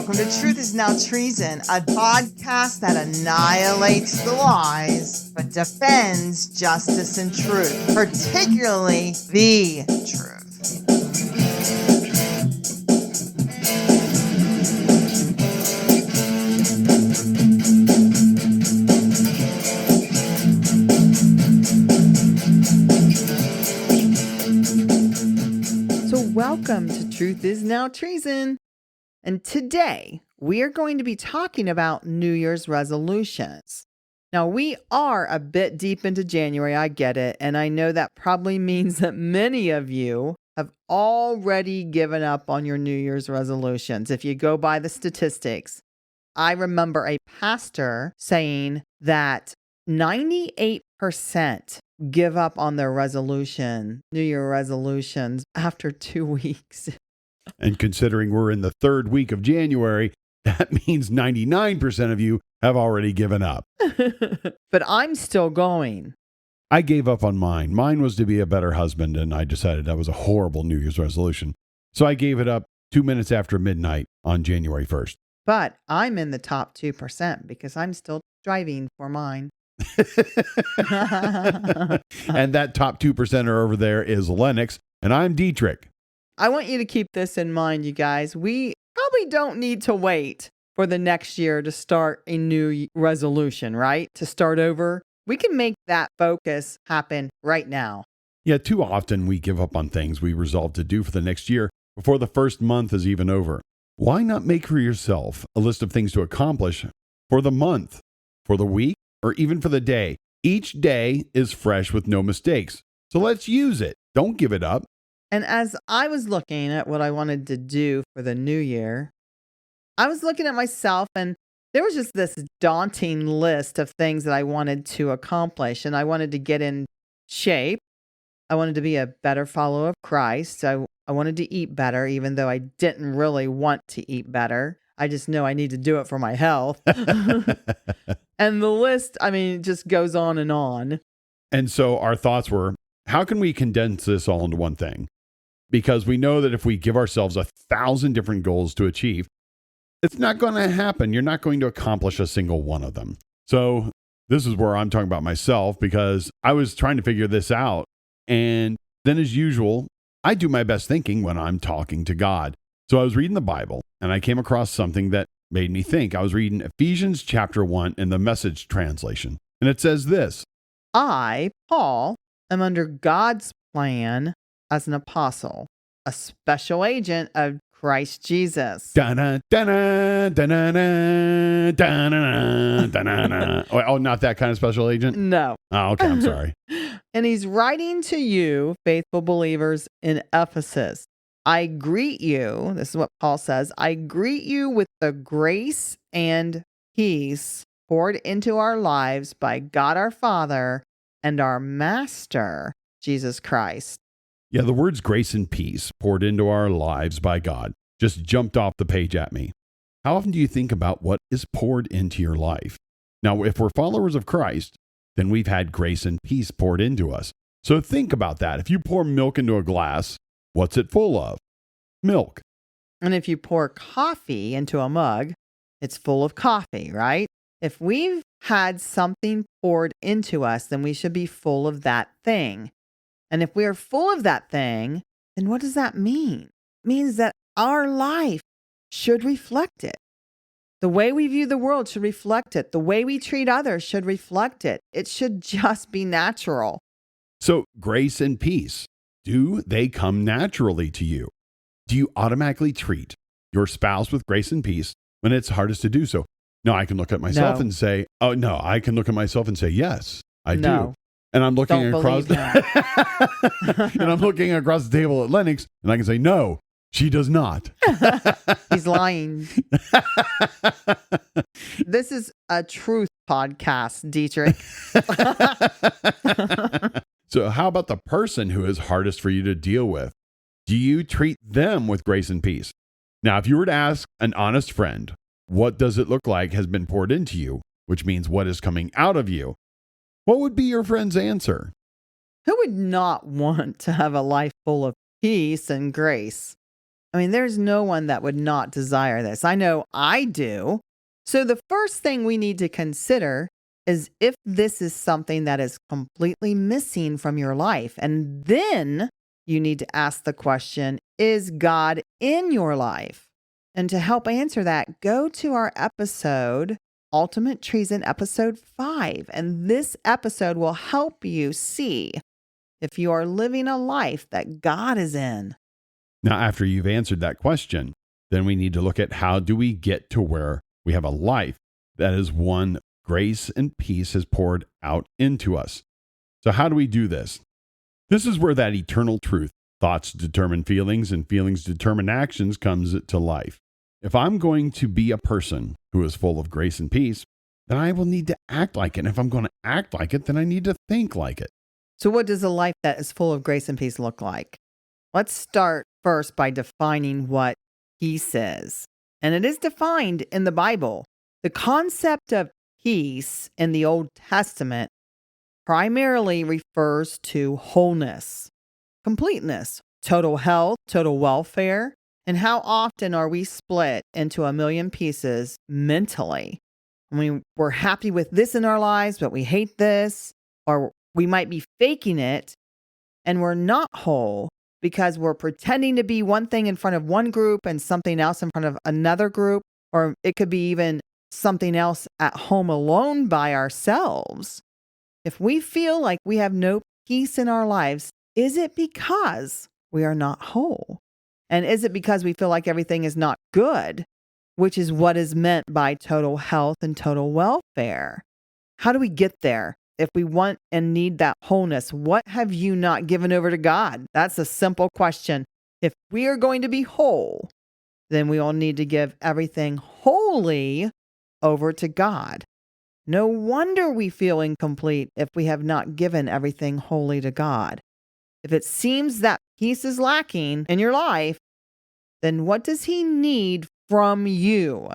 Welcome to Truth is Now Treason, a podcast that annihilates the lies but defends justice and truth, particularly the truth. So welcome to Truth is Now Treason. And today we are going to be talking about New Year's resolutions. Now, we are a bit deep into January, I get it, and I know that probably means that many of you have already given up on your New Year's resolutions. If you go by the statistics, I remember a pastor saying that 98% give up on their New Year resolutions after 2 weeks. And considering we're in the third week of January, that means 99% of you have already given up. But I'm still going. I gave up on mine. Mine was to be a better husband, and I decided that was a horrible New Year's resolution. So I gave it up 2 minutes after midnight on January 1st. But I'm in the top 2% because I'm still striving for mine. And that top 2% over there is Lennox, and I'm Dietrich. I want you to keep this in mind, you guys. We probably don't need to wait for the next year to start a new resolution, right? To start over. We can make that focus happen right now. Yeah, too often we give up on things we resolve to do for the next year before the first month is even over. Why not make for yourself a list of things to accomplish for the month, for the week, or even for the day? Each day is fresh with no mistakes. So let's use it. Don't give it up. And as I was looking at what I wanted to do for the new year, I was looking at myself and there was just this daunting list of things that I wanted to accomplish. And I wanted to get in shape. I wanted to be a better follower of Christ. I wanted to eat better, even though I didn't really want to eat better. I just know I need to do it for my health. And the list, just goes on and on. And so our thoughts were, how can we condense this all into one thing? Because we know that if we give ourselves 1,000 different goals to achieve, it's not going to happen. You're not going to accomplish a single one of them. So this is where I'm talking about myself, because I was trying to figure this out. And then as usual, I do my best thinking when I'm talking to God. So I was reading the Bible and I came across something that made me think. I was reading Ephesians chapter 1 in the Message translation. And it says this: I, Paul, am under God's plan as an apostle, a special agent of Christ Jesus. Da-na, da-na, da-na, da-na, da-na. Oh, not that kind of special agent? No. Oh, okay, I'm sorry. And he's writing to you, faithful believers in Ephesus. I greet you, this is what Paul says, I greet you with the grace and peace poured into our lives by God our Father and our Master, Jesus Christ. Yeah, the words grace and peace poured into our lives by God just jumped off the page at me. How often do you think about what is poured into your life? Now, if we're followers of Christ, then we've had grace and peace poured into us. So think about that. If you pour milk into a glass, what's it full of? Milk. And if you pour coffee into a mug, it's full of coffee, right? If we've had something poured into us, then we should be full of that thing. And if we are full of that thing, then what does that mean? It means that our life should reflect it. The way we view the world should reflect it. The way we treat others should reflect it. It should just be natural. So grace and peace, do they come naturally to you? Do you automatically treat your spouse with grace and peace when it's hardest to do so? No, I can look at myself and say, oh, no, I can look at myself and say, yes, I do. And I'm looking across and I'm looking across the table at Lennox and I can say, no, she does not. He's lying. This is a truth podcast, Dietrich. So how about the person who is hardest for you to deal with? Do you treat them with grace and peace? Now, if you were to ask an honest friend, what does it look like has been poured into you, which means what is coming out of you, what would be your friend's answer? Who would not want to have a life full of peace and grace? I mean, there's no one that would not desire this. I know I do. So the first thing we need to consider is if this is something that is completely missing from your life. And then you need to ask the question, is God in your life? And to help answer that, go to our episode, Ultimate Treason, episode 5. And this episode will help you see if you are living a life that God is in. Now, after you've answered that question, then we need to look at how do we get to where we have a life that is one grace and peace has poured out into us. So how do we do this? This is where that eternal truth, thoughts determine feelings and feelings determine actions, comes to life. If I'm going to be a person who is full of grace and peace, then I will need to act like it. And if I'm going to act like it, then I need to think like it. So what does a life that is full of grace and peace look like? Let's start first by defining what peace is. And it is defined in the Bible. The concept of peace in the Old Testament primarily refers to wholeness, completeness, total health, total welfare. And how often are we split into a million pieces mentally? I mean, we're happy with this in our lives, but we hate this. Or we might be faking it and we're not whole because we're pretending to be one thing in front of one group and something else in front of another group. Or it could be even something else at home alone by ourselves. If we feel like we have no peace in our lives, is it because we are not whole? And is it because we feel like everything is not good, which is what is meant by total health and total welfare? How do we get there? If we want and need that wholeness, what have you not given over to God? That's a simple question. If we are going to be whole, then we all need to give everything wholly over to God. No wonder we feel incomplete if we have not given everything wholly to God. If it seems that peace is lacking in your life, then what does He need from you?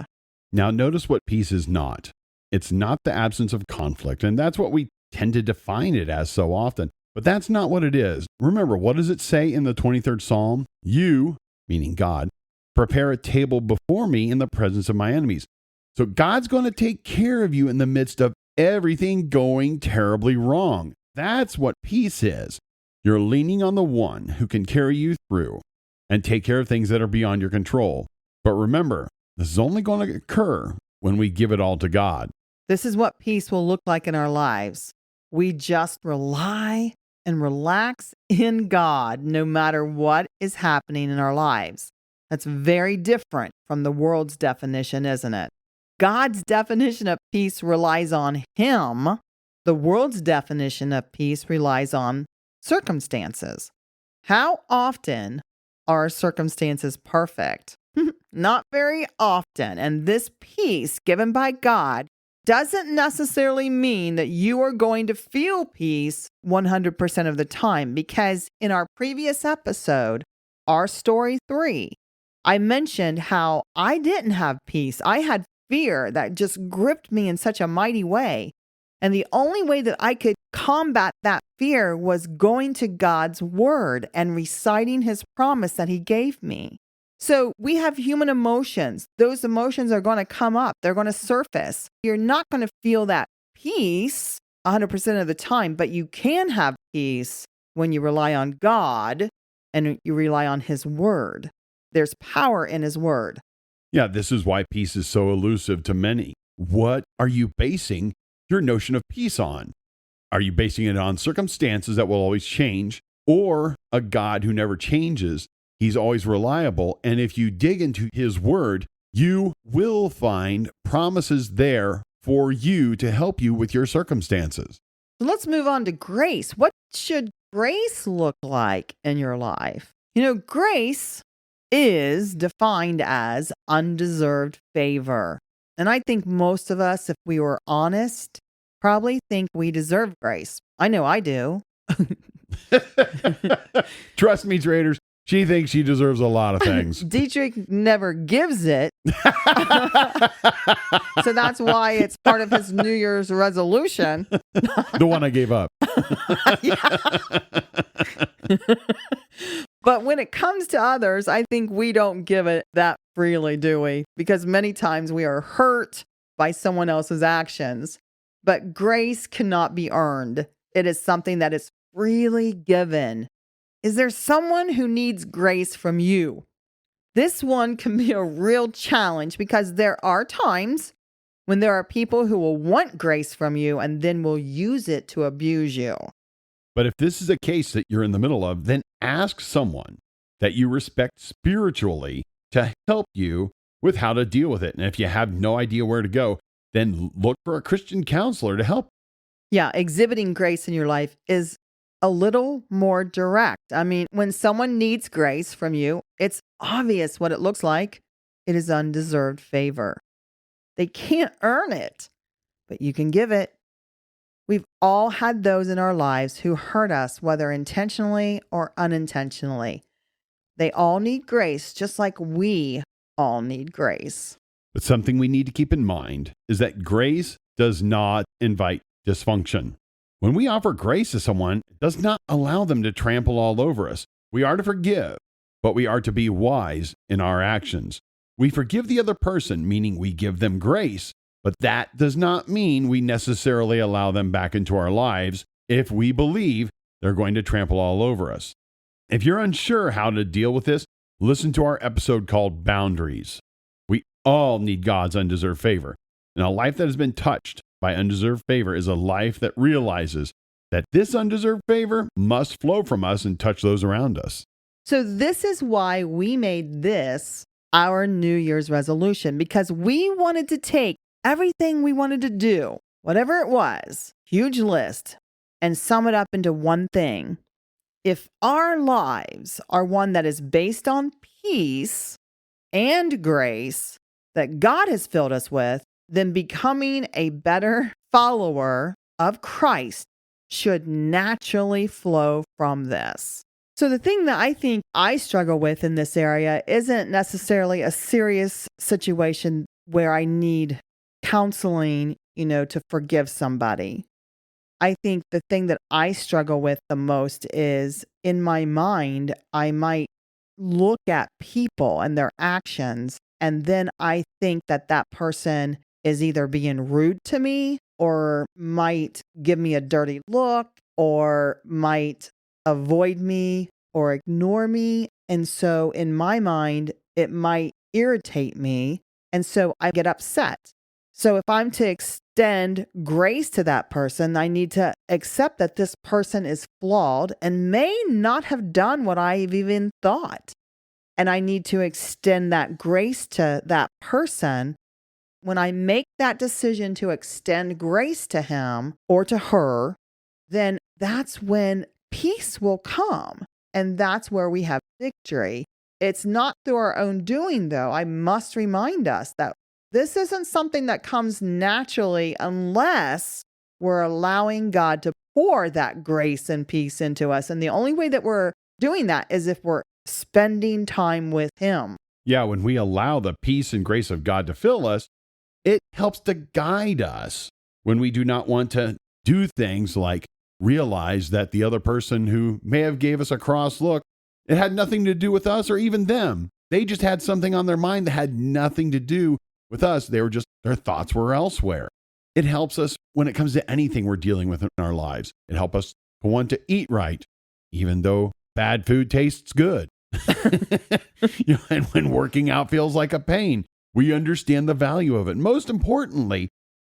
Now, notice what peace is not. It's not the absence of conflict, and that's what we tend to define it as so often. But that's not what it is. Remember, what does it say in the 23rd Psalm? You, meaning God, prepare a table before me in the presence of my enemies. So God's going to take care of you in the midst of everything going terribly wrong. That's what peace is. You're leaning on the one who can carry you through and take care of things that are beyond your control. But remember, this is only going to occur when we give it all to God. This is what peace will look like in our lives. We just rely and relax in God no matter what is happening in our lives. That's very different from the world's definition, isn't it? God's definition of peace relies on Him. The world's definition of peace relies on circumstances. How often are circumstances perfect? Not very often. And this peace given by God doesn't necessarily mean that you are going to feel peace 100% of the time, because in our previous episode, Our Story 3, I mentioned how I didn't have peace. I had fear that just gripped me in such a mighty way. And the only way that I could combat that fear was going to God's word and reciting His promise that He gave me. So we have human emotions. Those emotions are going to come up. They're going to surface. You're not going to feel that peace 100% of the time, but you can have peace when you rely on God and you rely on His word. There's power in His word. Yeah, this is why peace is so elusive to many. What are you basing your notion of peace on? Are you basing it on circumstances that will always change, or a God who never changes? He's always reliable. And if you dig into His word, you will find promises there for you to help you with your circumstances. So let's move on to grace. What should grace look like in your life? You know, grace is defined as undeserved favor. And I think most of us, if we were honest, probably think we deserve grace. I know I do. Trust me, traders. She thinks she deserves a lot of things. Dietrich never gives it. So that's why it's part of his New Year's resolution. The one I gave up. But when it comes to others, I think we don't give it that freely, do we? Because many times we are hurt by someone else's actions. But grace cannot be earned. It is something that is freely given. Is there someone who needs grace from you? This one can be a real challenge because there are times when there are people who will want grace from you and then will use it to abuse you. But if this is a case that you're in the middle of, then ask someone that you respect spiritually to help you with how to deal with it. And if you have no idea where to go, then look for a Christian counselor to help. Yeah, exhibiting grace in your life is a little more direct. I mean, when someone needs grace from you, it's obvious what it looks like. It is undeserved favor. They can't earn it, but you can give it. We've all had those in our lives who hurt us, whether intentionally or unintentionally. They all need grace, just like we all need grace. But something we need to keep in mind is that grace does not invite dysfunction. When we offer grace to someone, it does not allow them to trample all over us. We are to forgive, but we are to be wise in our actions. We forgive the other person, meaning we give them grace, but that does not mean we necessarily allow them back into our lives if we believe they're going to trample all over us. If you're unsure how to deal with this, listen to our episode called Boundaries. We all need God's undeserved favor. And a life that has been touched by undeserved favor is a life that realizes that this undeserved favor must flow from us and touch those around us. So this is why we made this our New Year's resolution, because we wanted to take everything we wanted to do, whatever it was, huge list, and sum it up into one thing. If our lives are one that is based on peace and grace that God has filled us with, then becoming a better follower of Christ should naturally flow from this. So the thing that I think I struggle with in this area isn't necessarily a serious situation where I need counseling, to forgive somebody. I think the thing that I struggle with the most is in my mind, I might look at people and their actions, and then I think that that person is either being rude to me or might give me a dirty look or might avoid me or ignore me. And so in my mind, it might irritate me. And so I get upset. So if I'm to extend grace to that person, I need to accept that this person is flawed and may not have done what I've even thought. And I need to extend that grace to that person. When I make that decision to extend grace to him or to her, then that's when peace will come. And that's where we have victory. It's not through our own doing, though. I must remind us that this isn't something that comes naturally unless we're allowing God to pour that grace and peace into us. And the only way that we're doing that is if we're spending time with him. Yeah, when we allow the peace and grace of God to fill us, it helps to guide us when we do not want to do things like realize that the other person who may have gave us a cross look, it had nothing to do with us or even them. They just had something on their mind that had nothing to do with us. Their thoughts were elsewhere. It helps us when it comes to anything we're dealing with in our lives. It helps us to want to eat right, even though bad food tastes good. And when working out feels like a pain, we understand the value of it. Most importantly,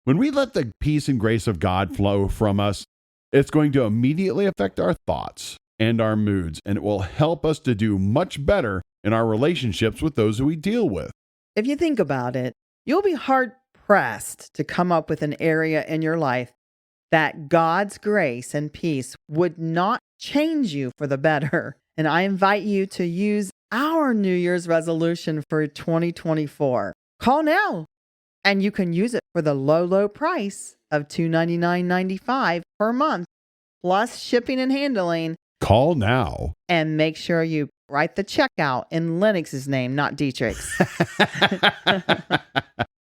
when we let the peace and grace of God flow from us, it's going to immediately affect our thoughts and our moods, and it will help us to do much better in our relationships with those who we deal with. If you think about it, you'll be hard-pressed to come up with an area in your life that God's grace and peace would not change you for the better. And I invite you to use our New Year's resolution for 2024. Call now, and you can use it for the low price of $299.95 per month, plus shipping and handling. Call now. And make sure you write the check out in Lennox's name, not Dietrich's.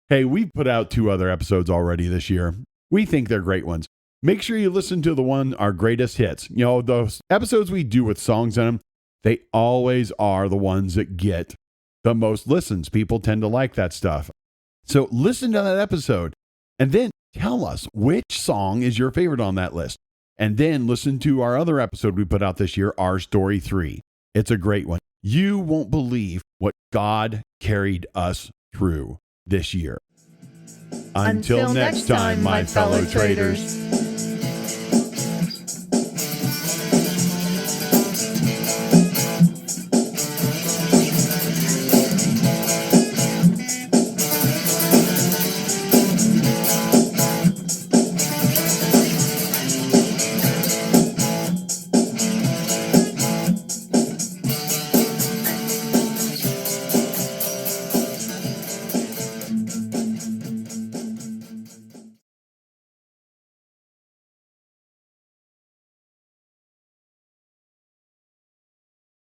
Hey, we've put out 2 other episodes already this year. We think they're great ones. Make sure you listen to our greatest hits. Those episodes we do with songs in them, they always are the ones that get the most listens. People tend to like that stuff. So listen to that episode and then tell us which song is your favorite on that list. And then listen to our other episode we put out this year, Our Story 3. It's a great one. You won't believe what God carried us through this year. Until next time, my fellow traders.